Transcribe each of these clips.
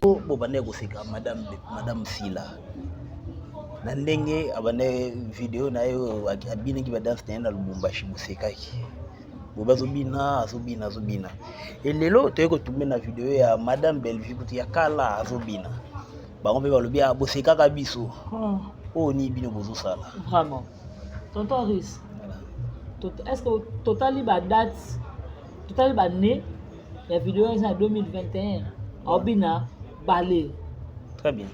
Bo bande koseka madame Sila. Na ndenge abane video na yo abine ki ba dance na Lubumbashi bosekaki. Bo bazobina azobina. Et lelo toyeko tumbe na video ya madame Bellevue kuti ya kala azobina. Bango mpe balobi bosekaka biso. Oh ni bino bozo sala. Vraiment. Tonton Riss. Est-ce que totally ba date totally ba né la vidéo est en 2021 Obina Balé. Très bien.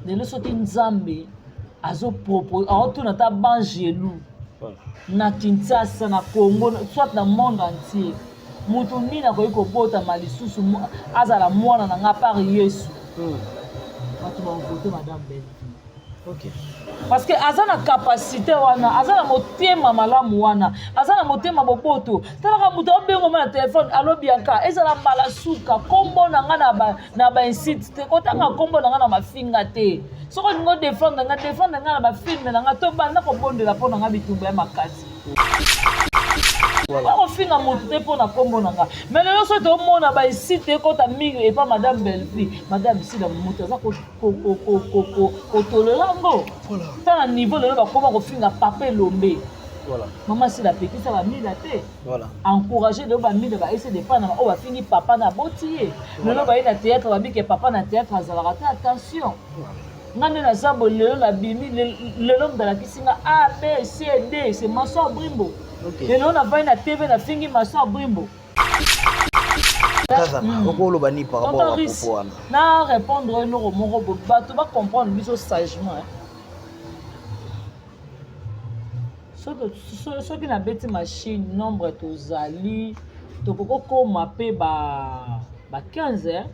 Lelo soki Nzambe azo propose aotuna ta bangelou na Kinshasa na Congo soit na monde entier mutu nini akoki kobota malisusu azala mwana na nga par Yesu bato bavote madame Bellevue. Ok. Parce que azana capacité wana azana motema malamu wana azana motema bopoto talaka mutu obengo na téléphone allo Bianca ezala mbala suka kombo na nga na ba insite te kotanga kombo na nga na mafinga te soko ngo défendre nga na ba film na nga to banda ko bondela pona nga bitumba ya makasi Voilà. Finga mutu te pona kombo na nga mais lelo so to mona ba insite kota mingi et pas madame Bellevue madame Sila mutu za ko tolerango voilà ta niveau lelo ba koma ko finga papa Lombe voilà maman Sila petit ça va mila te voilà encourager de ba mila ba essayer de prendre o ba fingi papa na botier lelo ba ina théâtre ba bike papa na théâtre azala ta attention ngane na sabo lelo la bimi lelo ndala kisinga A B C D c'est Maso Brimbo. OK. Lelo na va na TV na fingi Maso Brimbo. Kaza okolo bani par rapport à propos na répondre no moko bato ba comprendre biso sagement. So qui na beti machine nombre tozali to koko mape ba 15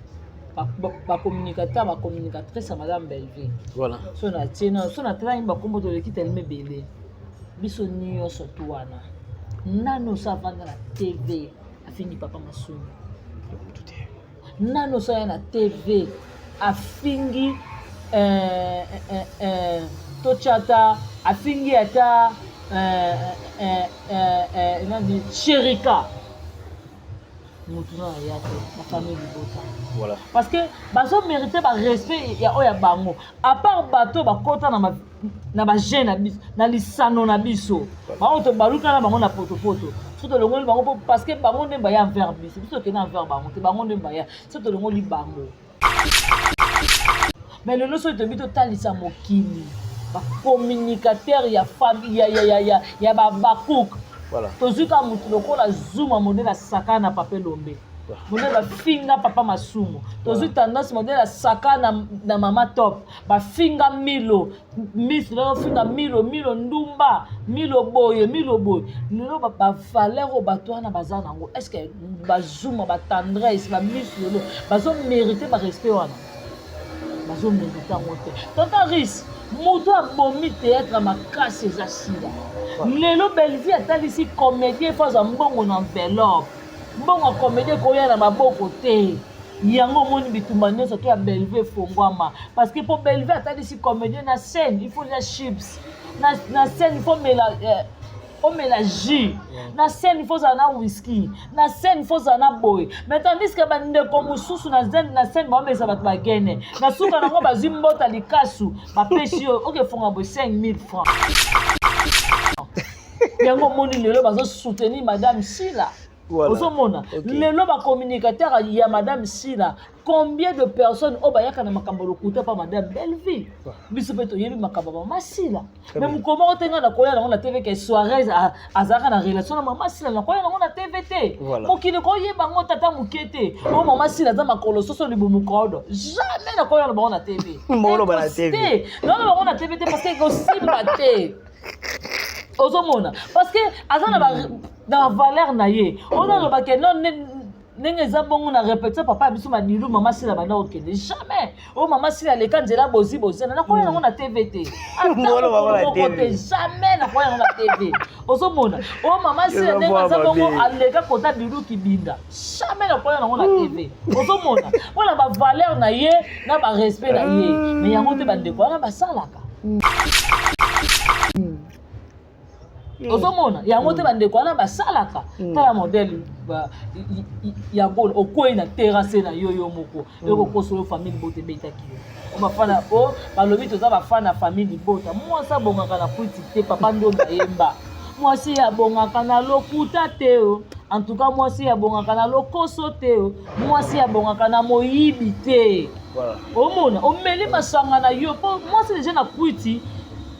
ba communicateur ba communicatrice à madame Bellevue. Voilà. So na tina so na tala ba kombo to lekita elme belé. Biso niyo so tuana. Nano savanga na TV afini papa Masumu. Nano so na TV afingi tochata afingi ata nani Chérika. Mutuna ya ma famille Libota. Voilà. Parce que bazo mériter ba respect ya oya bango. À part bato ba kota na ba jeune na lisano na biso. Ba oto baluka na bango na poto. Surtout le ngoli bango parce que bango ne ba ya envers biso. Biso ke na envers bango te bango ne ba ya. Surtout le ngoli bango. Mais le loso to bito talisa mokili. Ba communicateur ya famille ya ba bakouk. Voilà. Tozuka mutu lokola Zuma modèle saka na papa Lombe. Modèle finga papa Masumu. Tozu tendance modèle saka na mama Top. Ba finga Milo, Miss lo finga Milo Ndumba, Milo boy. Lelo ba valeur o bato na bazana ngo. Est-ce que ba Zuma ba tendresse ba Miss lelo bazo mériter ba respect wana. Bazo mériter ngote. Tonton Riss mutu abomi théâtre makasi eza sila. Lelo Bellevue atalisi comédien faza mbongo na enveloppe. Mbongo comédien koya na maboko te. Yango moni bitumba nyonso to ya Bellevue fongwama parce que pour Bellevue atalisi comédien na scène il faut les chips. Na scène il faut jus. Na scène il faut na whisky. Na scène il faut na boy. Mais tandis que bandeko mususu na scène ba mesa bat ba gene. Na suka nango bazimbota likasu ba pesi OK fonga bo 5000 francs. Yango moni lelo bazo soutenir madame Sila. Ozomona. Lelo ba communicateur ya madame Sila. Combien de personnes obayaka na makambo lokuta pa madame Belleville. Biso peto yebi makambo mama Sila. Mais mu comment otenga na koya na TV ke soirée azaka na relation na mama Sila na koya na TVT. Mokili ko yeba ngo tata mukete. O mama Sila za makolo soso libu mukodo. Jamais na koya na ba na TV. Molo ba na TV. Non ba na TVT parce que ko simbate. Ozomona parce que azana ba na valeur na ye. On ba ke non nenge zabongo na répéter papa biso manilu mama Sila bana okende jamais. Oh mama Sila le kanzela bozi na koya na TVT. Molo ba na TV. Jamais na koya na TV. Ozomona. Oh mama Sila nenge zabongo aleka kota bilu kibinda. Jamais na koya na TV. Ozomona. Wala ba valeur na ye na ba respect na ye. Mais yango te bande ko na ba salaka. Ozomona yango te bande ko na ba salaka. Tala modèle ya gol okoyi na terrasse na yo moko eko kosolo famille bote beta kiyo o bafana o balobi toza bafana famille bota mwasi abongaka na puiti te papa ndo bayemba mwasi abongaka na lokuta te o en tout cas mwasi abongaka na lokoso te o mwasi abongaka na moyibi te omona omeli masanga na yo po mwasi deja na puiti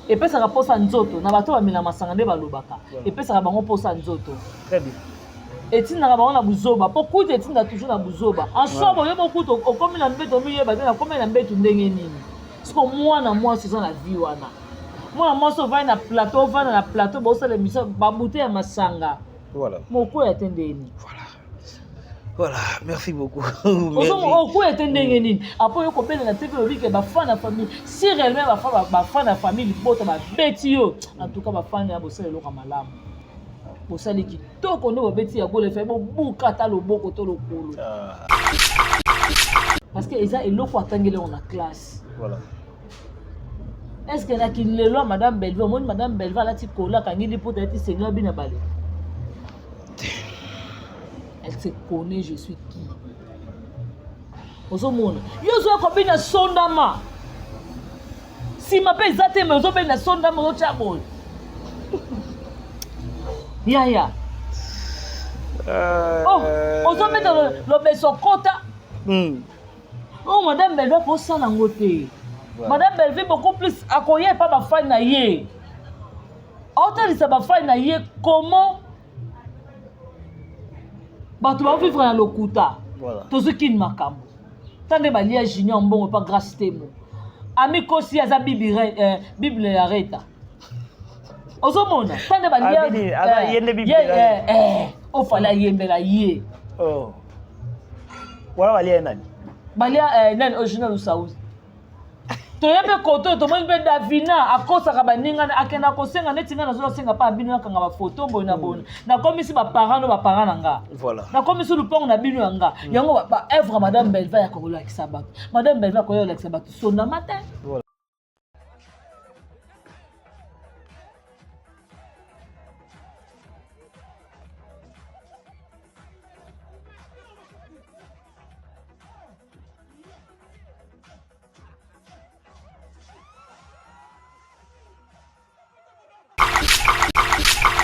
epesaka posa nzoto na bato bamela masanga nde balobaka epesaka bango posa nzoto très bien. etinaka bango na buzoba po kuta etinda toujours na buzoba ensobo yo bokuta okomi na mbeto miyeba te nakomi na mbeto ndenge nini siko mwana mwasi oza na vie wana mwana mwasi ovandi na plateau ovanda na plateau baosala émission babute ya masanga mokoya te ndeni Voilà, merci beaucoup. Okoya te ndenge nini apo yo kobela na TV obike bafana na famille si réellement bafana na famille bota babeti yo en tout cas bafana ya bosala eloko malamu bosali kitoko nde bobeti ya gole fe bobuka ata loboko to lokolo parce que eza eloko atangeli on a classe. Voilà. Est-ce que na kilelo madame Belleville omoni madame Belleville alati kola kangili poto eti seigneur bina bale. Elle se connaît je suis qui. Ozomona yo zo ko bina sondama si mape zate me zo bina sondama zo chabol. Yaya. Ozo mettre le besokota. Oh madame Belleville pour ça na ngote. Madame Belleville beaucoup plus akoye pas ba fan na ye. Autant ça ba fan na ye comment bato ba vivre na lokuta. Voilà. Tozo kin makambo. Tande ba lia junior mbongo pas grâce temo. Ami kosi aza Bible ya reta. Ozomona tande ba lia yende Bible. O fala yembela ye. Oh. Wala balia nani? Balia nani original Usaus. To yebe koto to mo be Davina akosa ka baninga akena kosenga netinga nazo senga pa bino kanga ba photo mbona bona. Na komisi ba parents nga. Voilà. Na komisi lupongo na bino nga. Yango ba œuvre madame Belleville ya kola kisabat. Madame Belleville kola kisabat sonda matin. Voilà.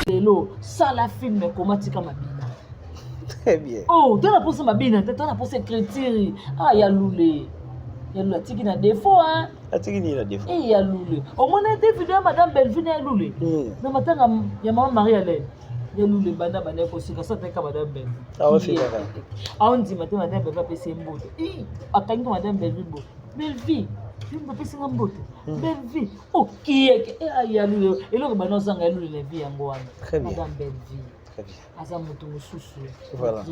Lelo sala film comment tika mabina. Très bien. Oh, tu as posé mabina, tu as posé écriture. Ah, ya lule. Ya lule tiki na défaut hein. Tiki ni na défaut. Eh ya lule. Au moins des vidéos madame Belleville ya lule. Na matanga ya maman Marie-Hélène. Ya lule banda ko sika sa teka madame Belleville. Ah aussi d'accord. Ah on dit madame Belleville pese mbote. Eh, akangi madame Belleville. Belleville. Je ne peux pas mbote. Belleville. Oh, qui est ya lule. Et là bana zanga lule la vie yango wana. Madame Belleville. Très bien. Aza moto mususu. Voilà.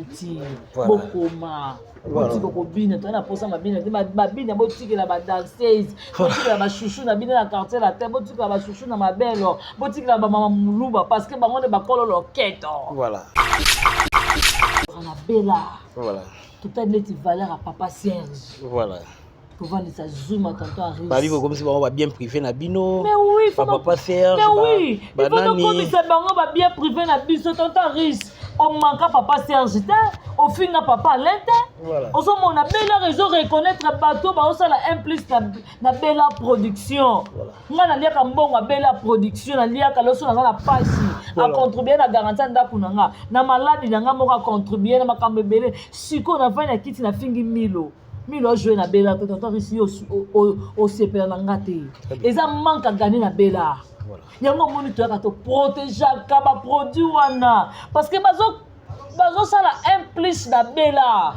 Bokoma. Boti bokobina, tu na posa mabina, mabina botiki la ba danseuse, botiki la ba chouchou na bina na quartier la terre, botiki la ba chouchou na mabelo, botiki la ba mama muluba parce que bango de bakolo loketo. Voilà. On a bella. Voilà. Tout a net valeur à papa Serge. Voilà. Pour vendre sa zoom à tonton Aris. Bah vivre comme si on va bien privé na bino. Mais oui, papa Serge. Mais oui, il faut donc comme ça bango va bien privé na biso tonton Aris. On manque papa Serge, au finga papa lente ozo mona bela réseau reconnaître bateau ba osala implice na bela production nga na liaka mbongo bela production na liaka loso na la pasi a contribuer na garantie ndako nanga na maladi nanga moko a contribuer na makambe belé siko na vana kiti na fingi milo jouer na bela tonton ici au CPR na ngate eza manque à gagner na bela yango moni to to protéger ka ba produit wana parce que bazo sala implice na bela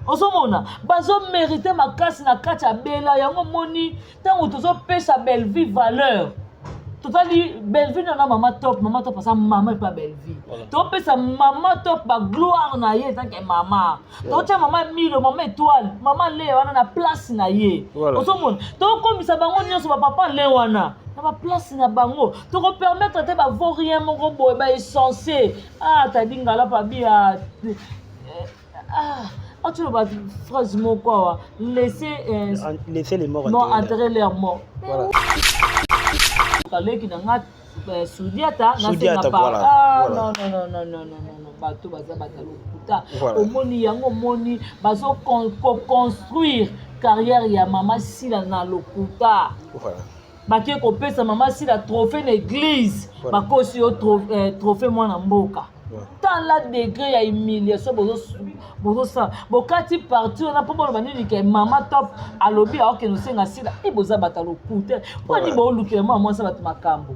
osomona bazo mériter makasi na kati ya bela yango moni tango tozo pesa belle vie valeur totali belle vie na mama top asa mama pas belle vie to pesa mama top ba gloire na ye tant que mama to tia mama milo mama étoile mama le wana na place na ye osomona to komisa bango nyonso ba papa le wana na ba place na bango to ko permettre te ba vaurien moko boye ba essentiel tadinga la pa bia tu le phrase moko laisser les morts enterrer leurs morts kaleki na nga sudiata na senga pa non bato baza batalo kuta omoni yango moni bazo construire carrière ya mama sila na lokuta bakie kopesa mama sila trophée na église bakosi yo trophée mwana mboka tant la degré ya humiliation bozo sa bokati parti on a pas bon banini ke mama top alobi aoke no senga sila boza batalo kuta poni bo lukela mama sa bat makambo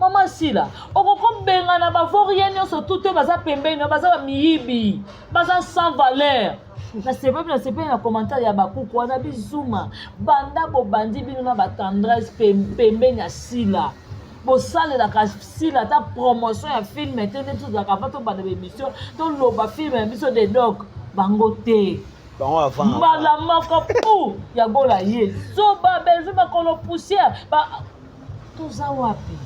mama sila okoko benga na ba vaurien nyonso tout baza pembeni baza ba miyibi baza sans valeur na sepe na commentaire ya bakuku wana bizuma banda bo bandi bino na ba tendresse pembeni ya sila bosale la sila ta promotion ya film etene tout la kafato ba de émission to loba film émission de doc bango te bango avant mbala moko pou ya gola ye so ba belvi bakolo poussière ba toza wapi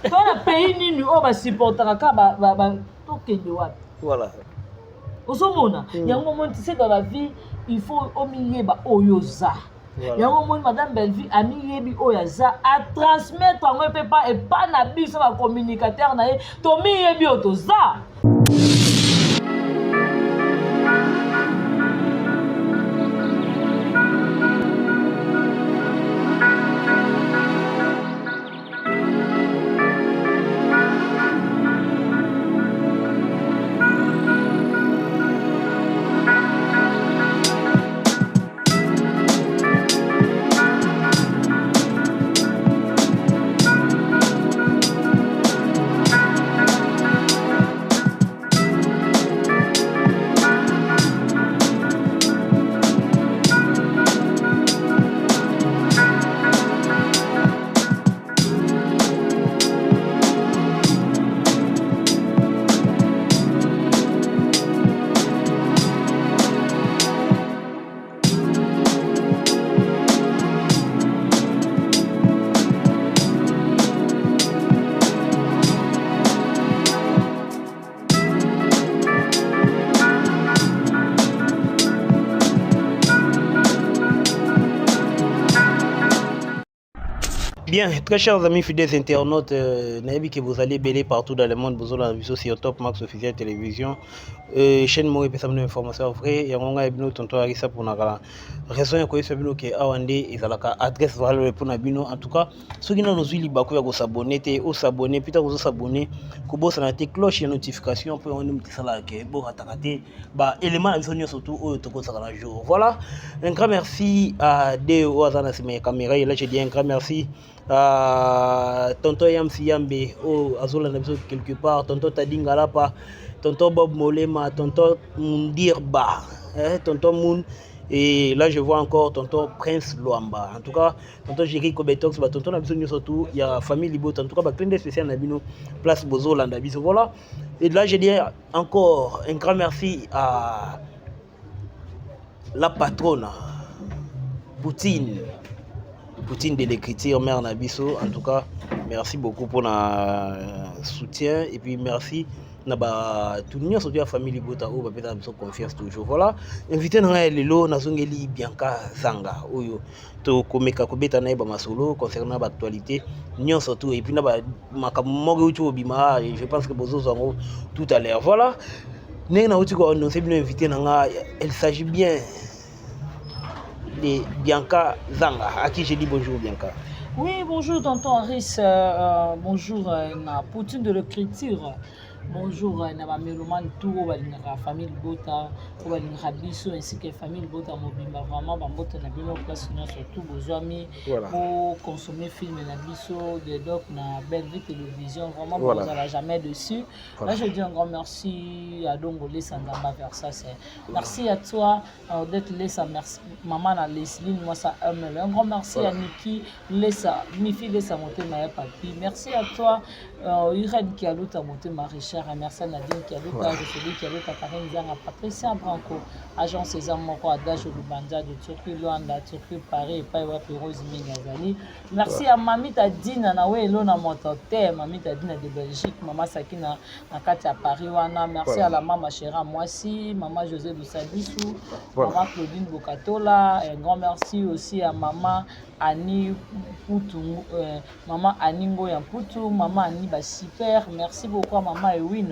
tona pays nini o ba supportera ka ba tokende wapi voilà osomona yango moni tu sais dans la vie il faut omiyeba oyoza yango moni madame Belleville amiyebi oyaza a transmettre yango et pas na biso ba communicateur na ye to miyebi otoza. Bien, très chers amis fidèles internautes, n'ayez que vous allez bêler partout dans le monde, vous avez vu sur Top Max officiel télévision, chaîne moi et personne d'information vraie, et on a eu tonton Arissa pour la raison que c'est bien que Awande et la adresse valeur pour Nabino. En tout cas, ceux qui nous suivent, ils s'abonner, s'abonner, puis vous s'abonner, que vous avez cloche et notification pour on nous ça là que bon attaquer, bah élément la vision surtout au toko ça la jour. Voilà, un grand merci à des Oazana c'est mes caméras et là je dis un grand merci. Tonton Yamsi Yambe, Azola Nabiso quelque part, tonton Tadinga Lapa, tonton Bob Molema, tonton Mundirba, tonton Moon, et là je vois encore tonton Prince Luamba. En tout cas, tonton Jerry Kobetox, tonton Nabiso surtout, il y a famille Libot, en tout cas, plein de spécial Nabino, place Bozola Nabiso. Voilà, et là je dis encore un grand merci à la patronne, Poutine de l'écriture Mère Nabiso. En tout cas, merci beaucoup pour le soutien et puis merci naba tout le monde surtout la famille Libota ou peut-être besoin confiance toujours. Voilà, invité na lelo nazongeli Bianca Zanga oyo to komeka kobeta na ba masolo concernant l'actualité nyon surtout et puis na ba makambo bima je pense que bozo zango tout à l'heure. Voilà. Elle s'agit bien de Bianca Zanga, à qui je dis bonjour Bianca. Oui, bonjour tonton Aris, bonjour na Poutine de l'écriture. Bonjour na ba mélomane tout la famille Bota, la biso ainsi que famille Bota mobimba vraiment ba mbota na bino place surtout vos amis pour consommer film na biso de doc na Belle Vie Télévision vraiment vous n'allez jamais dessus. Là je dis un grand merci à Dongolé Sandamba vers ça c'est. Merci à toi d'être laissé merci maman na Leslie moi ça un grand merci à Niki Lessa Mifi Lessa monter ma papi. Merci à toi Irène qui a l'autre monter ma Richard. Merci à Nadine qui a l'autre à celui qui a l'autre à Karine Zanga, Patricia Branco, agent César Moko, Adage Lubanda de Turquie, Luanda, Turquie, Paris, et Païwa, Rose Mingazali. Merci à Mamita Dina, Nawe, Elona Montote, Mamita Dina de Belgique, Maman Sakina, Nakatia Paris, Wana. Merci à la maman Chéra Moissi, Maman José Doussabissou, Maman Claudine Bokatola. Un grand merci aussi à Maman Annie Poutou, Maman Annie Ngoya Poutou, Maman Annie Super. Merci beaucoup à Maman Ewin.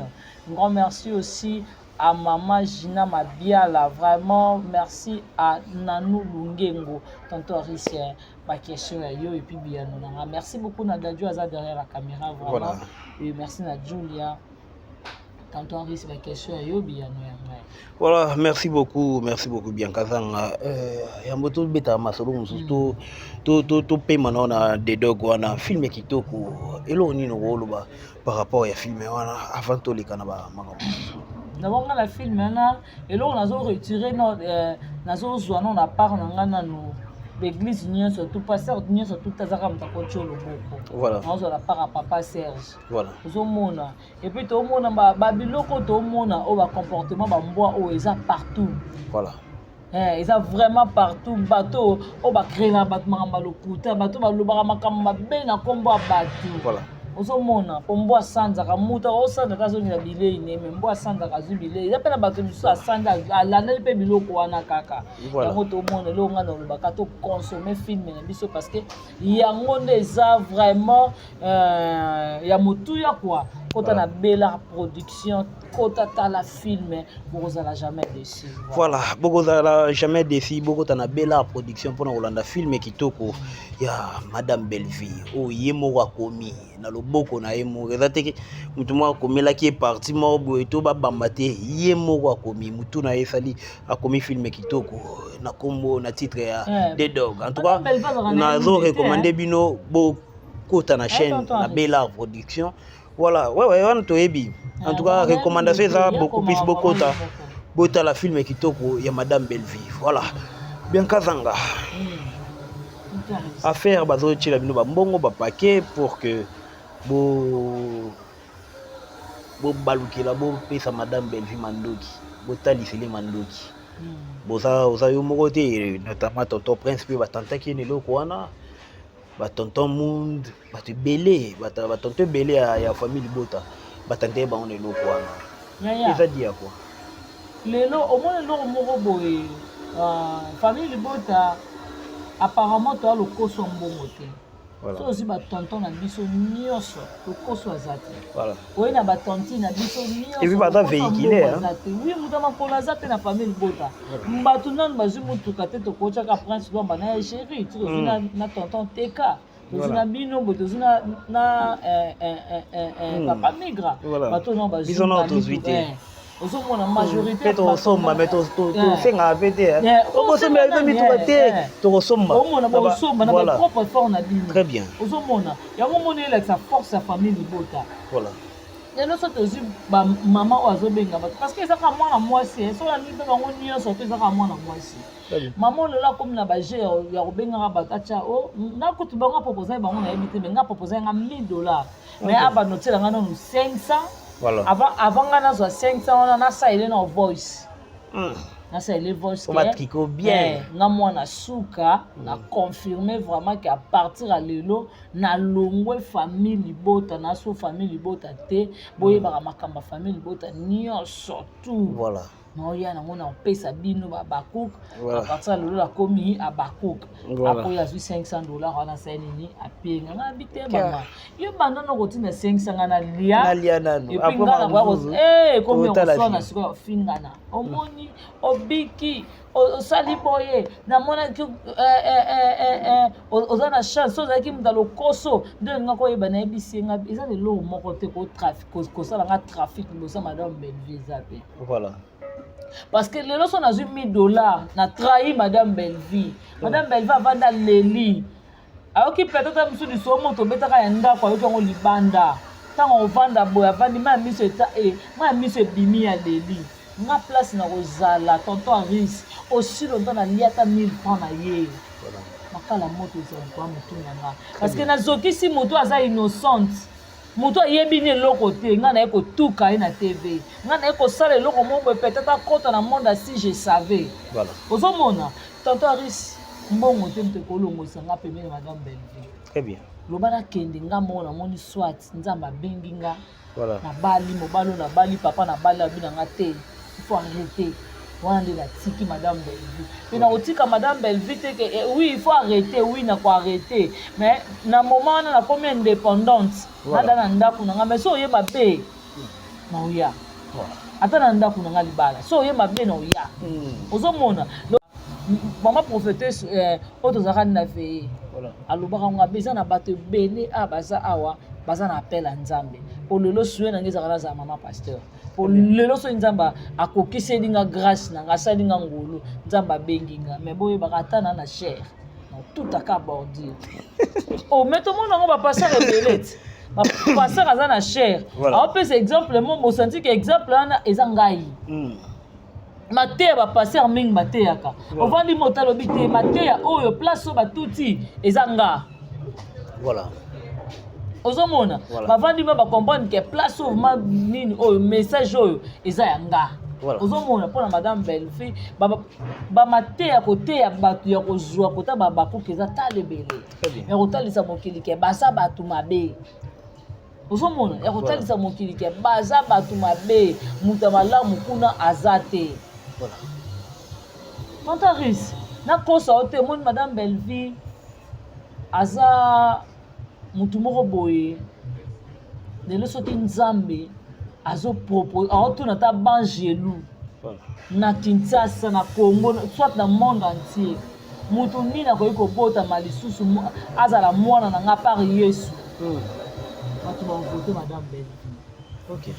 Un grand merci aussi à Maman Gina Mabiala. Vraiment, merci à Nanou Lungengo, tonton Aricien, ma question est yo et puis bien. Merci beaucoup Nadadjo Aza derrière la caméra. Vraiment. Et merci à Julia. Tonton Aricien, ma question est yo bien. Voilà, merci beaucoup Bianca Zanga. Yamboto beta masolo surtout to paiement na de dog wana film kitoko elo ni no loba par rapport à film wana avant to lekana ba makambo. D'abord la film na elo nazo retirer no nazo zwa no na part na ngana no l'église n'y surtout pasteur n'y surtout tazaka mtakocho loboko. Voilà. Nazo la part à papa Serge. Voilà. Ozo mona et puis to mona ba biloko to mona o ba comportement ba mboa o eza partout. Voilà. Ils ont vraiment partout bateau au bas créer un bâtiment en balokuta bateau balobara makamba bena kombo bateau. Voilà. Ozomona pombo sanza ka muta osanda kazomi na bilei ne membo sanza ka zubile ya pena bateau miso asanda alanda pe biloko wana kaka. Yango to mona lo ngana lobaka to consommer film na biso parce que yango ndeza vraiment ya motuya quoi. Quand on a belle production, quand on a la film, vous n'allez jamais déçu. Voilà, vous n'allez jamais déçu. Vous on a belle production pour nous la film qui toko ya Madame Belleville. Oh yemo wa komi na loboko na yemo. Rezate que mutuma komi la qui est parti morbo et tout ba bambate yemo wa komi mutu na esali a komi film qui toko na combo na titre ya The Dog. En tout cas, na zo recommander bino bo kota na chaîne na belle production. Voilà, on to ebi. En tout cas, recommandation ça beaucoup plus beaucoup ta bota la film kitoko ya Madame Belleville. Voilà. Bianca Zanga. Affaire bazo tshila bino ba mbongo ba paquet pour que bo balukila bo pesa Madame Belleville mandoki. Bo talisele mandoki. Boza yo moko te notamment tonton Prince pe batantaki ne loko wana. Tonton Monde, belé, tonton belé ya famille Bota, tante ba on est loko wana. Ça dit à quoi? Lelo au moins lelo moko boy famille Bota apparemment to le koso mbongo te. Voilà. So aussi tonton na biso nyonso le koso azate. Voilà. Oui na tonti na biso nyonso. Et puis bata véhiculé hein. Oui mutama ko azate na famille Bota. Mbatu nan bazu mutuka te to kocha ka prince do bana chéri tu na tonton Teka. Tozuna bino bo tozuna na papa migra. Bato non bazu. Ils ont tous vite. Ozo mona majorité to somba mais to senga vete hein. Obo somba ba mi to somba. O mona bo somba na ba propre fort na bino. Très bien. Ozo mona ya mo mona avec sa force sa famille Bota. Voilà. Et nous sommes aussi ba maman ozo benga parce que ça ka mwana mwasi so na nipe bango nyonso to ça ka mwana mwasi. Maman là comme na ba je ya ko benga ba tacha o na ko tu bango proposer bango na ebité mais nga proposer nga $1000 mais aba noter nga no 500. Voilà. Avant on a 500 on a ça il est en voice. Na ça il est voice. On va trico bien. Na moi na suka na confirmer vraiment qu'à partir à lelo na longwe famille Bota na so famille Bota te boye ba makamba famille Bota ni surtout. Voilà. Noya na mona pesa bino ba bakouk à partir de la komi à bakouk après ya $500 wana saini a pinga na bité mama yo banda no kotina 500 na lia et puis ngana kwa comme on na siko fingana omoni obiki osali boye na mona ki ozana chance ozaki mdalo koso nde ngako yeba na ebisinga eza de lo moko te ko trafic ko sala nga trafic bosa madame Belleville zape voilà. Parce que les lorsqu'on a eu $1000, on a trahi Madame Belleville. Madame Belleville a vendu Léli. Alors qu'il peut-être que monsieur du Somo, tu peux être quoi, tu as libanda. Tant on vend d'abord, avant de mettre monsieur et moi monsieur Bimi à Léli. Ma place na Rosala, tonton Aris. Aussi longtemps na liata 1000 francs na yé. Makala moto c'est quoi moto nanga. Parce que na zoki si moto aza innocente. Moto yebini loko te ngana eko tuka na TV ngana eko sala loko moko peut-être akota na monde si je savais voilà ozomona tonton Aris mbongo te mte kolongo sanga pemene madame Belleville très bien lobana kende nga mona moni swat nzamba bengi nga voilà na bali mobalo na bali papa na bali abina nga te il faut arrêter wana nde natiki madame Belleville mpe na kotika madame Belleville te ke oui il faut arrêter oui na ko arrêter mais na moment wana nakomi indépendante nada na ndako na nga mais so oyeba be na oya ata na ndako na nga libala so oyeba be na oya ozomona mama prophétesse oyo tozalaka na veye alobaka nga be eza na bato ebele baza awa baza na appel ya nzambe po lelo suye na nge ezalaka nazala mama pasteur po lelo so nzambe akokiseli nga grâce na nga asali nga ngolu nzambe abengi nga mais boyebaka ata na chair tout aka bordure mais tomona yango bapasteur ebele te bapasteur aza na chair aopesa exemple mo mosanti ke exemple wana eza ngai mateya bapasteur mingi bateyaka ovandi moto alobi te mateya oyo place oyo batuti eza nga voilà ozomona bavandi ma bacomprendre ke place oyo ma nini oyo message oyo eza ya nga ozomona mpona madame Belleville bamateya koteya bato ya kozwa kota babakuki eza talebele ya kotalisa mokili ke baza bato mabe ozomona ya kotalisa mokili ke baza bato mabe moto malamu kuna aza te tonton Aris nakosa o te moni madame Belleville aza mutu moko boye lelo soki nzambe azopropose aotuna ta bangelu na Kinshasa na Congo soit na monde entier mutu nini akoki kobotama lisusu azala mwana na nga par Yesu bato bavote madame Belleville okay.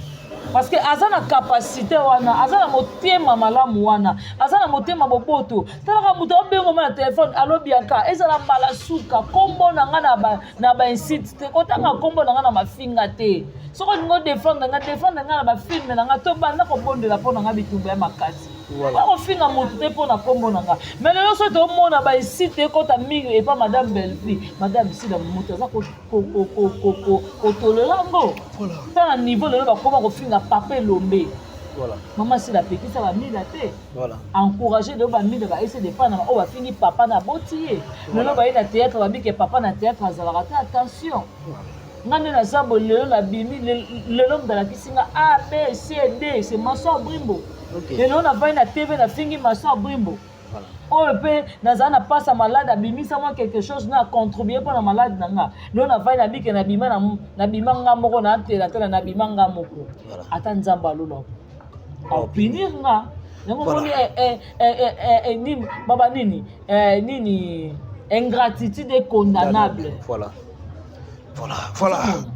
Parce que aza na capacité wana aza na motema malamu wana aza na motema boboto talaka mutu obengo na téléphone alo Bianca ezala mbala suka kombo na nga na ba insite te kotanga kombo na nga na mafinga te soko ningo défendre nga na ba film na nga to banda ko bondela pona nga bitumba ya makasi ba ko finga mutu te pona kombo na nga mais lelo so to mona ba insite kota mingi et pas madame Belleville madame sila mutu aza ko tolerango voilà na niveau lelo ba koma ko finga papa Lombe voilà maman si la petite ça va mila te voilà encourager de ba mila ba essayer de prendre o va finir papa na botier lelo ba ina théâtre ba bike papa na théâtre azala attention ngane na sambo lelo na bimi lelo ndala kisinga A B C D c'est Maso Brimbo lelo na va na TV na fingi Maso Brimbo voilà o pe na na passa malade bimi ça moi quelque chose na contribuer pour la malade nanga lelo na va na bike na bima nga moko na tela na bima nga moko ata nzamba lolo opinir nga yango moni nini baba nini nini ingratitude condamnable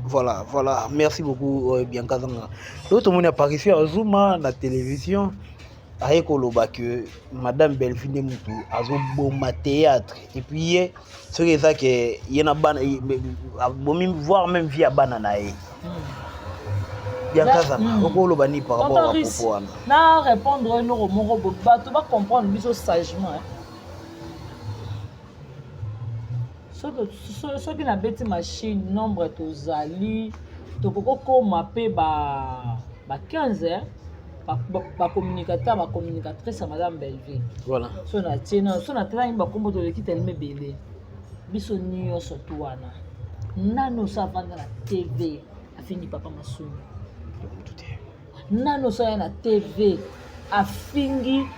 Voilà. Merci beaucoup, Bianca Zanga. L'autre monde apparition à Zuma, la télévision, avec que Madame Belleville Moutou, a bon théâtre. Et puis, ce qui est ça, il y en a voire même via Bananae. Bianca Zanga, on va par rapport à propos. Na répondre à nos mots, tu vas comprendre sagement. Ce qui n'a pas de machine, nombre tozali, tokokoma pe ba 15 ba communicateur ba communicatrice à madame Belleville. Voilà. So na tena ba kombo to l'équipe tellement belé. Biso niyo surtout wana. Nano sa vanda na TV, a fini papa Masumi. Nano sa na TV, afingi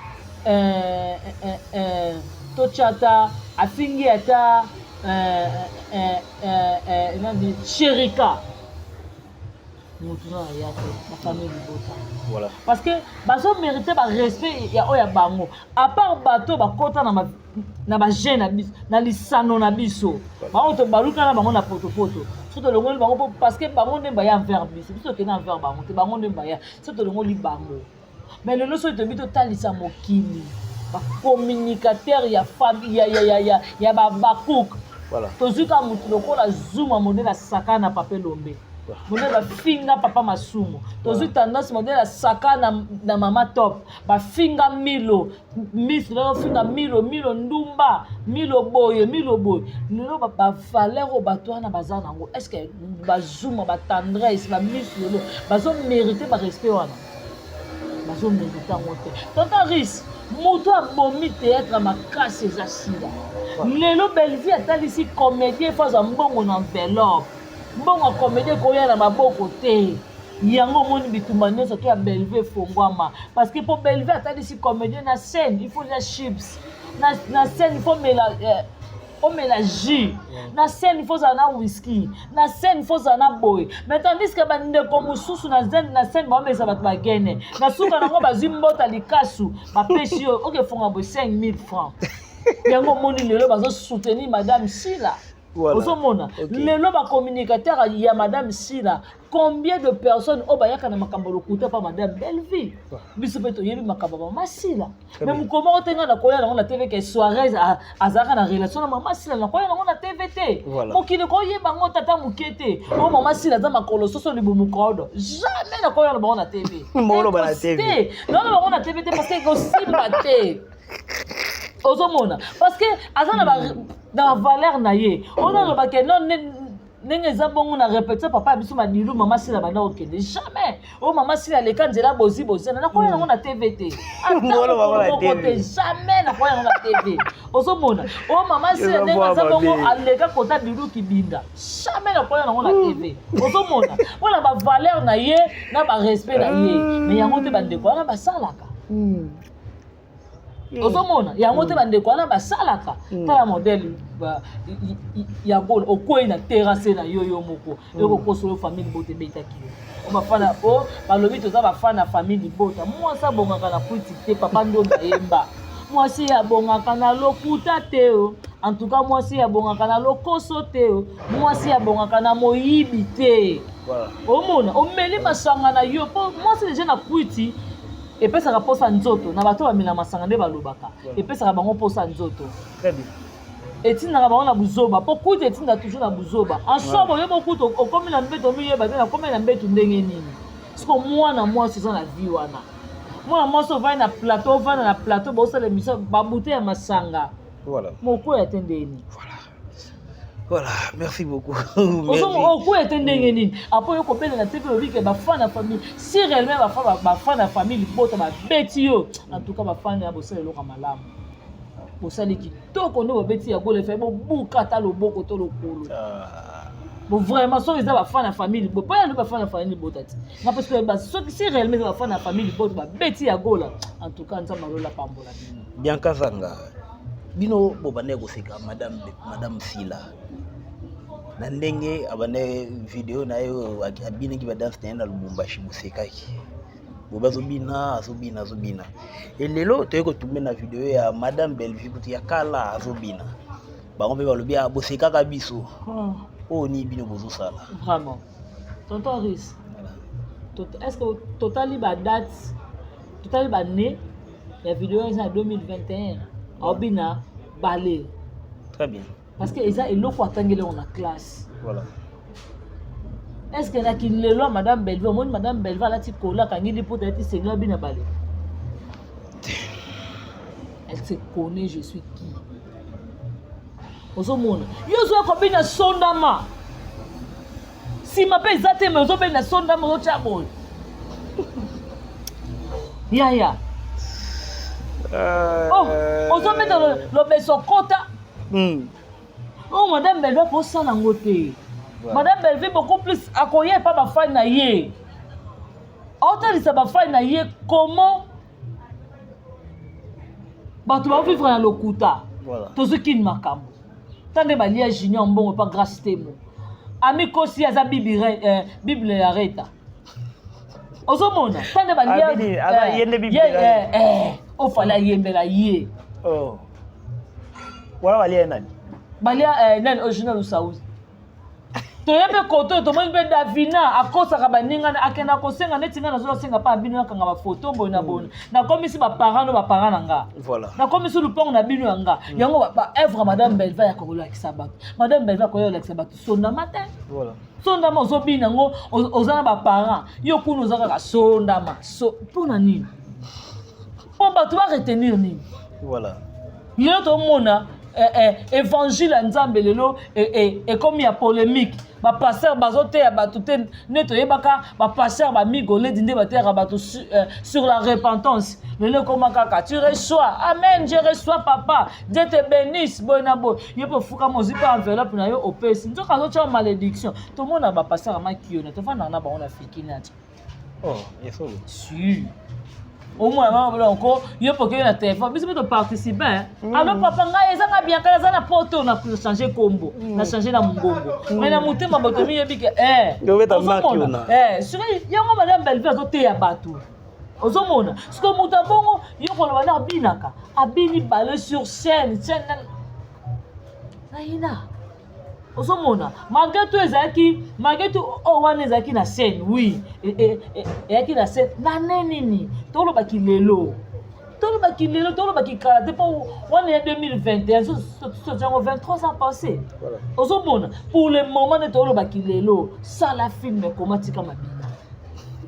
tochata afingi ata nani Cherika mutuna ya la famille Libota. Voilà. Parce que baso mériter ba respect ya oya bango. À part bato ba kota na ba jeune na lisano na biso. Ba oto baluka na bango na poto. Soto longo li bango parce que bango ndemba ya envers biso. Biso ke na envers bango te bango ndemba ya. Soto longo li bango. Mais le noso to bito talisa mokili. Ba communicateur ya famille ya ba bakuk. Voilà. Tozuka mutu lokola zuma modèle saka na papel lombe. Modèle ba finga papa masumo. Tozu tendance modèle saka na mama top. Ba finga milo, mislo finga milo ndumba, milo boye. Nilo ba valeur ba toana bazana ngo. Est-ce que ba zuma ba tendresse ba mislo bazo mériter ba respect wana. Bazo mériter ngote. Tonton Rice moto abomi théâtre makasi eza sida. Lelo Bellevue atalisi comédien faza mbongo na enveloppe. Mbongo comédien koya na maboko te. Yango moni bitumba nyonso to ya Bellevue fongwama. Parce que pour Bellevue atalisi comédien na scène, il faut des chips. Na scène il faut jus. Na scène il faut na whisky. Na scène il faut na boy. Mais tandis que bandeko mususu na scène ba mesa bat ba gene. Na suka nango bazimbota likasu, ba peshi yo, OK fonga bo 5000 francs. Yango moni lelo bazo soutenir madame Sila. Voilà. Ozomona. Lelo ba communicateur ya madame Sila. Combien de personnes obayaka na makambo lokuta pa madame Bellevue. Biso peto yebi makambo ba Masila. Mais mukoma otenga na koya na TV ke soirée azaka na relation na mama Sila na koya na TVT. Mokini ko yeba ngo tata mukete. O mama Sila za makolo soso libumu kodo. Jamais na koya na ba na TV. Molo ba na TV. Non ba na TVT parce que ko simbate. Ozomona parce que azana na valeur na ye ona lo ba ke non nenge za bongo na répéter papa biso manilu mama Sila bana okende jamais o mama Sila le kanjela bozi na koya na na TVT ngolo ba na TV jamais na koya na TV ozomona o mama Sila nenge za bongo aleka kota bilu kibinda jamais na koya na TV ozomona ona ba valeur na ye na ba respect na ye mais yango te bandeko na basalaka ozomona yango te bandeko wana basalaka tala modèle ya gol okwei na terrasse na yoyo moko ekokosolo famille bote betaki yo bafana o balobi toza bafana famille bota mwasi abongaka na puiti te papa ndo na yemba mwasi abongaka na lokuta te o en tout cas mwasi abongaka na lokoso te o mwasi abongaka na moyibi te omona omeli masanga na yo po mwasi deja na puiti epesaka posa nzoto na bato bamela masanga nde balobaka epesaka bango posa nzoto etindaka bango na buzoba po kuta etinda toujours na buzoba ensobe oyeba okuta okomi na mbeto omiyeba te nakomi na mbeto ndenge nini siko mwana mwasi oza na vi wana mwana mwasi ovandi na plateau ovanda na plateau baosala émission babute ya masanga mokoya ete ndeni Voilà, merci beaucoup. Ozo ete ndenge nini apo yo kopela na TV obike ba fan na famille si réellement ba fan na famille Libota ba beti yo en tout cas ba fan ya bosala loka malamu bosala kitoko ndo beti ya gole fe bo buka ta loboko to lokolo bon vraiment so ils ba fan na famille Libota pas ya ba fan na famille Libota ti na parce que ba so si réellement ba fan na famille Libota ba beti ya gola en tout cas nzamba lola pambola bien kazanga bino bobane ko seka madame Sila na ndenge abane video na yo abine ki ba dance na Lubumbashi busekaki bobazo bina azobina elelo to yeko tumbe na video ya madame Bellevue kuti ya kala azobina bango be balobi bosekaka biso o ni bino bozo sala vraiment tonton Rice est-ce que totali ba date totali ba né la vidéo est en 2021 obina balé très bien parce que ils a eloko atangele on a classe voilà est-ce que na kilelo madame Bellevue mon madame Bellevue la ti kola kangili pour être seigneur bina balé elle se connaît je suis qui ozomona yozo ko bina sondama si ma pe zate me ozo bina sondama ozo chabol ya ozo mettre le beso kota oh madame Bellevue pour ça na ngote madame Bellevue beaucoup plus akoye pas ba fan na ye autant ça ba fan na ye comment bato ba vivre na lokuta voilà tozuki makambo tande balia junior mbongo pa grâce temo ami kosi aza bible ya reta ozomona tande balia yende bible ofala yembela ye oh wala balia nani balia nani original usauzi toyebe koto tomoni mpe davina akosaka baninga akenda kosenga neti nga nazosenga mpa bino nakanga bafoto boye na bona nakomisi baparent no baparent na nga nakomisi lupango na bino ya nga yango baevre madame belva ya kolakisa bato madame belva kolakisa bato sondama te sondama ozobina yango oza na baparent yo kuna oza kaka sondama mpona nini mpo bato baretenir nini yo tomona évangile ya nzambe lelo ekomi ya polémique bapasteur bazoteya bato te nde toyebaka bapasteur bamigoledi nde bateyaka bato sur la repentance lelo ekoma kaka tu reçois amen je reçois papa Dieu te bénisse boye na boye ye mpe ofukama ozwi mpe enveloppe na yo opesi nzoka azotia malédiction tomona bapasteur amakiona tofandaka na bango na fikini ati sur au moins encore yo poke na téléphone biso to participer alors papa ngai ezanga bien kala za na poto na changer combo na changer na mbongo mais na mutema bato mi yebike yo beta makiona sur yango madame Belva azote ya bato ozomona siko muta bongo yo koloba na binaka abini balé sur scène naina ozomona malgré tout ezaki malgré tout wana ezaki na scène oui ezaki na scène na nini tolobaki lelo tolobaki kala te po wana ya 2021 so 23 ans passé ozomona pour le moment ne tolobaki lelo ça la film comment tika mabina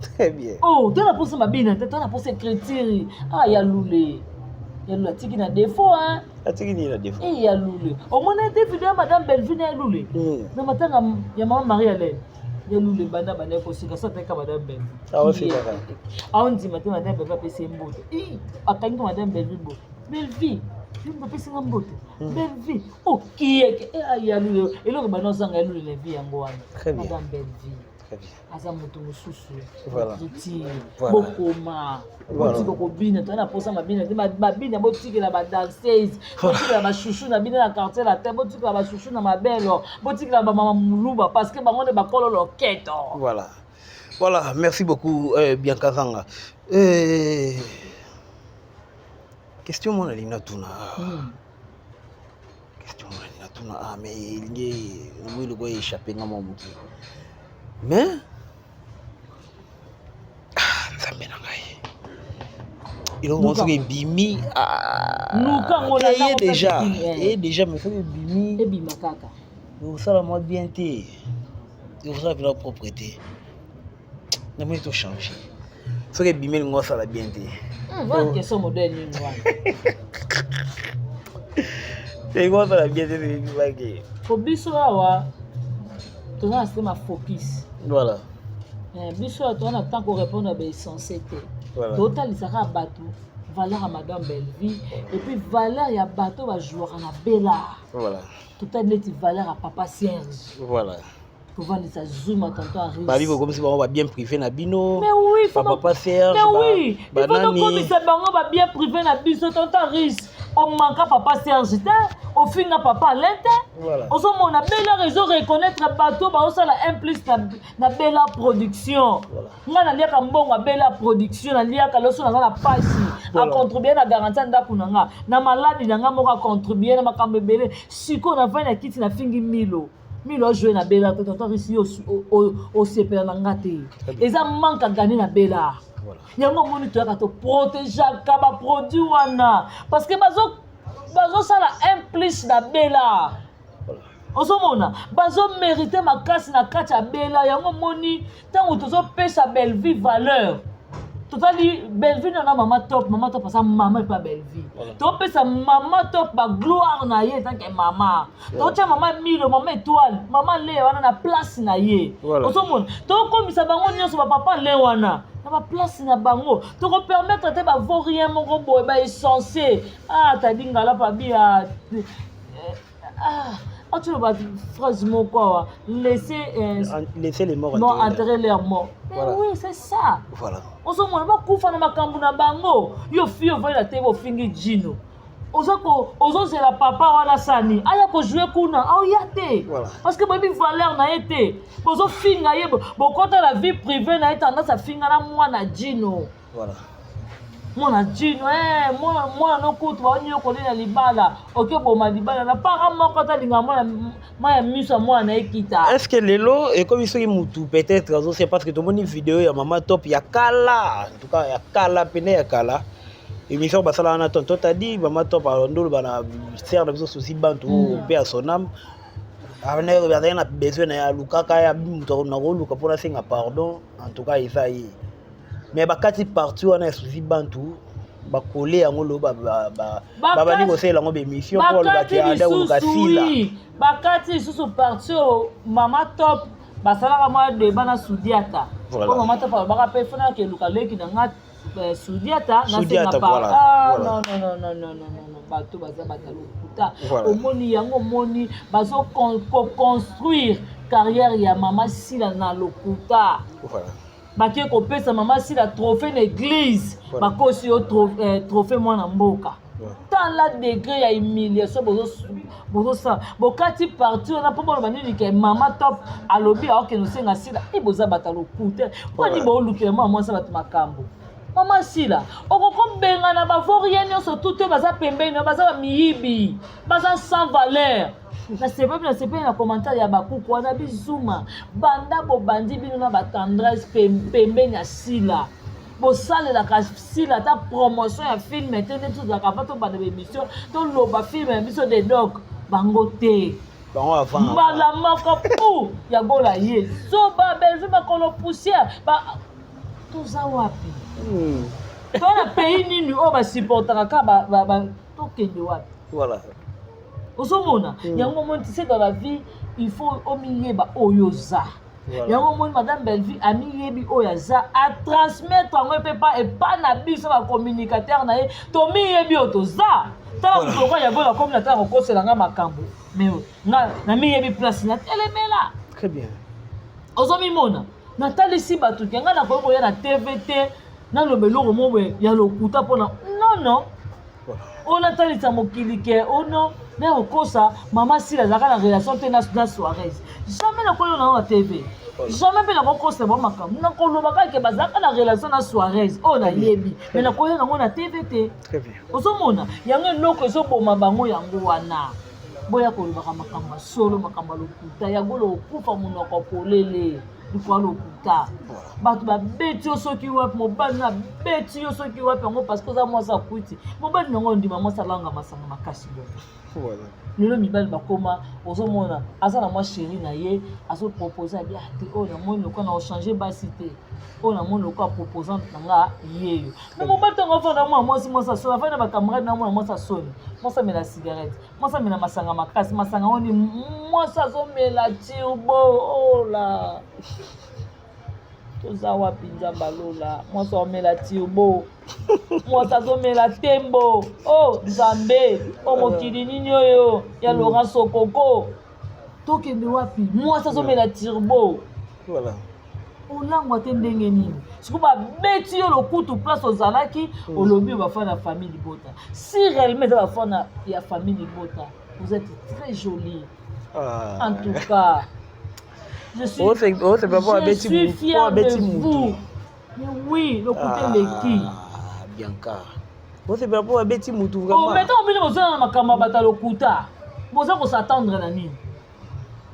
très bien tona posa mabina te tona posa écriture ya lule yalula tiki na défaut hein atiki ni na défaut yalule au moins des vidéos madame Belvine yalule na matanga ya maman Marie-Hélène yalule banda ko sika sa teka madame Belvine c'est ça on dit madame Belvine pese mbote akangi madame Belvine bo Belvine yimba pese mbote Belvine qui yalule eloko bana zanga yalule la vie yango wana madame Belvine aza moto mosusu bokoma botiki kobina tona posa mabina te babina botikela badanseuse botikela bashushu na bina na quartier la te botikela bashushu na mabelo botikela bamama muluba parce que bango nde bakolo loketo voilà merci beaucoup Bianca Zanga question mona lina tuna mais ilingi ngwilo ko échapper ngamo muki mais nzambe na ngai ilo mo soki bimi nuka ngona na déjà mais soki bimi ebima kaka ça la moi bien té ça la propreté na moi to changer soki bimi ngo ça la bien té voilà question modèle ni wana et ngo ça la bien té bimi baki ko biso awa tu as ma focus voilà biso tu as temps pour répondre à des sensité total isaka bato valeur à madame Belvie et puis valeur ya bato ba jouer na bella voilà total net valeur à papa Serge voilà pour vendre sa zoom à tonton Henri ba bibo comme si ba bien privé na bino mais oui papa Serge mais oui il faut comme ça bango ba bien privé na biso tonton Henri on manque papa Serge au fin na papa lente ozo mona bela réseau reconnaître bateau ba osala implice na bela production nga na liaka mbongo bela production na liaka loso na la pasi a contribuer na garantie ndako na nga na maladi na nga moko a contribuer na makambe belé siko na vana kiti na fingi milo jouer na bela tonton ici au sepela na ngate eza manque à gagner na bela yango moni to ka to protéger ka ba produit wana parce que bazo sala implice na bela ozomona bazo mériter makasi na kati ya bela yango moni tango tozo pesa Belvie valeur totali Belvie na mama top asa mama pas Belvie to pesa mama top ba gloire na ye tant que mama to tia mama milo mama étoile mama le wana na place na ye ozomona to komisa bango nyonso ba papa le wana na ba place na bango to ko permettre te ba vaurien moko boye ba essentiel tadingala pa bia tu vas phrase quoi laisser les morts enterrer leurs morts mais oui c'est ça voilà on se montre pas kufa na makambu na bango yo fio voila te bo fingi jino ozozela papa wana sani aya kojouer kuna aoya te parce que boyebi valeur na ye te bozofinga ye bokota la vie privée na ye tendance afinga na mwana jino mwana jino mwana nokutu baoni yo kolela libala oke boma libala na para moko atalinga mwana miso ya mwana ekita. Est-ce que lelo ekomi soki mutu peut-être azosepela parce que tomoni vidéo ya mama top ya kala en tout cas ya kala pene ya kala émission basala wana tonton tadi mama top alondolo bana serre na biso souci bantu pe à son âme avana na besoin na lukaka ya mutu na koluka mpona senga pardon en tout cas eza ye mais bakati partout wana ya souci bantu bakole yango lo babali kosala yango bémission mpo lobaki ada koluka sila bakati lisusu partout mama top basalaka mwa deba na sudiata po mama top alobaka mpe fona keluka leki na nga sudiata nasenga pa non bato baza batalokuta omoni yango omoni bazoconstruire carrière ya mama sila na lokuta bake kopesa mama sila trophée l'église bakosi yo trophée mwana mboka tala degré ya humiliation bozosala bokati parti wana mpo bona banini ke mama top alobi aokende osenga sila iboza batalokuta mponi boolukela mwa mwasa bato makambo mama sila okokobenga na bavorien nyonso tuto baza pembeni baza bamiyibi baza sans valeur nasepeli na commentaire ya bakuku wana bizuma banda bobandi bino na batendresse pembeni ya sila bosalelaka sila ata promotion ya film ete nde tozalaka va tobanda bémission toloba film ya biso de dok bango te mbala moko pu ya gola ye so babelvi bakolo poussière toza wapi tona pays nini oyo basupportaka ka tokende wapi ozomona yango moni tise dans la vie il faut omiyeba oyo za yango moni madame Belleville amiyebi oyo aza atransmettre yango epa na biso bacommunicateur na ye tomiyebi oyo toza tala mutoko ya gola komi na tala kokosela nga makambo mais namiyebi place na telemela très bien ozomimona natalisi bato ke nga nakoki koya na tvt naloba eloko moko ya lokuta mpona non oyo natalisa mokili ke ono na kokosa mama sila azalaka na relation te na soirée jamais nakoki yo nango na tv jamais mpe nakokosa ba makambo nakoloba kaka bazalaka na relation na soirée oyo nayebi mais nakoki yo nango na tv te ozomona yango eloko ezoboma bango yango wana boya kolobaka makambo ya solo makambo ya lokuta yango lokufa monoko polele likwa lokuta bato babeti yo soki wapi mobali na beti yo soki wapi yango parce que oza mwasi akuti mobali nango ndima mwasi alanga masanga makasi boye lelo mibali bakoma ozomona aza na mwa chéri na ye azopropose abi te oyo namoni lokola na ochange basi te oyo namoni lokola proposante na nga yeyo me mobali ntango afanda mwa mwasi asoni afai na bakamarade na mwana mwasi asoni mwasi amela cigarette mwasi amela masanga makasi masanga oni mwasi azomela turbo ola toza wapi nzamba lola mwasi amela turbo mwasi azomela tembo nzambe mokili nini oyo ya Laurent Sokoko tokende wapi mwasi azomela turbo olangwa te ndenge nini sikoyo babeti yo lokutu place ozalaki olobi bafana ya famille Libota si réellement eza bafana ya famille Libota vous êtes très jolie en tout cas je suis fière de vous mais oui lokuta eleki Bianca osepela mpo babeti mutu vraiment maintenant bino bozala na makambo ya bato ya lokuta boza kosatendre na nini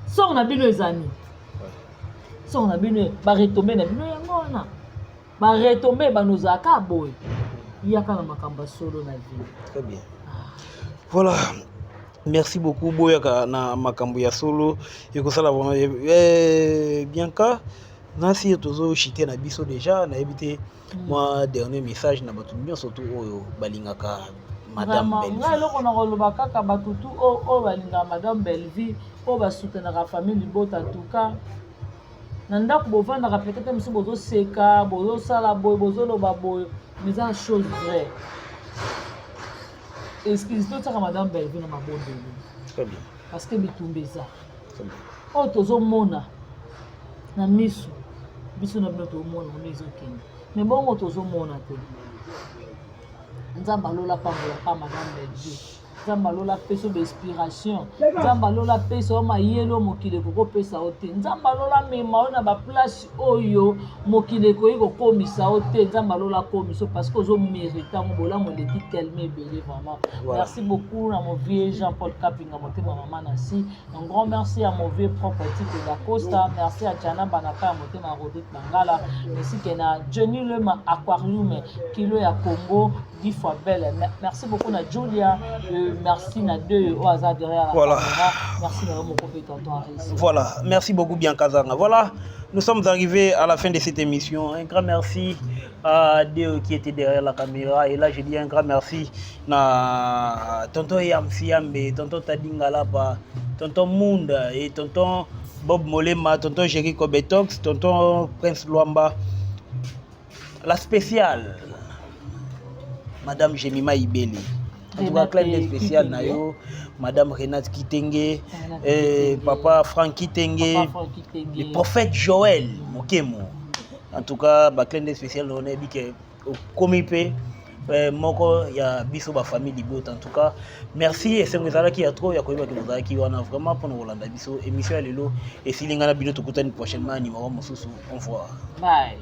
sor na bino ezani sor na bino baretombe na bino yango wana baretombe banozalaka boye yaka na makambo ya solo na vie. Très bien. Voilà. Merci beaucoup boyaka na makambo ya solo ekosala vraiment Bianca nasi tozo chité na biso déjà na ebité moi dernier message na bato nyonso surtout oyo balingaka madame Belleville. Nga eloko na koloba kaka bato tu oyo balingaka madame Belleville oyo basoutenaka famille Libota en tout cas na ndako bovandaka peut-être mosu bozoseka bozosala boye bozoloba boye mais eza na chose vraie excuse totiaka madame Belleville na mabondeli. Très bien. Parce que bitumba eza oyo tozomona na miso biso na bino tozomona ono ezokende mais bongo tozomona te nzambe alola pambola pa madame de Dieu nzambe alola pesa inspiration nzambe alola pesa mayelo mokili kokopesa o te nzambe alola mema o na baplace oyo mokili ekoki kokomisa o te nzambe alola komiso parce que ozomérite yango bolamu eleki tellement ebele vraiment merci beaucoup na mon vieux Jean-Paul Kapinga motema mama nasi un grand merci à mon vieux propre titre d'Acosta merci à Tiana Banaka ya motema Rodrigue Mangala merci kena Johnny Lema Aquarium kilo ya Congo 10 fois belle merci beaucoup na Julia merci na deux au hasard derrière la caméra. Merci à mon copain tonton Aris. Voilà, merci beaucoup bien Kazanga. Voilà, nous sommes arrivés à la fin de cette émission. Un grand merci à deux qui étaient derrière la caméra. Et là, je dis un grand merci à tonton Yamsiambe, tonton Tadingalapa, tonton Munda et tonton Bob Molema, tonton Jericho Betox, tonton Prince Luamba. La spéciale, Madame Jemima Ibeli. En tout cas, clin spécial nayo, Madame Renate Kitenge, Papa Franck Kitenge, le prophète Joël Mokemo. En tout cas, clin spécial on est dit que comité moko ya biso ba famille libot. En tout cas, merci et c'est vous qui a trop ya koyeba que vous qui on a vraiment pour nous Rolanda biso émission lelo et si lingana bino to kutani prochainement numéro mosusu. Au revoir. Bye.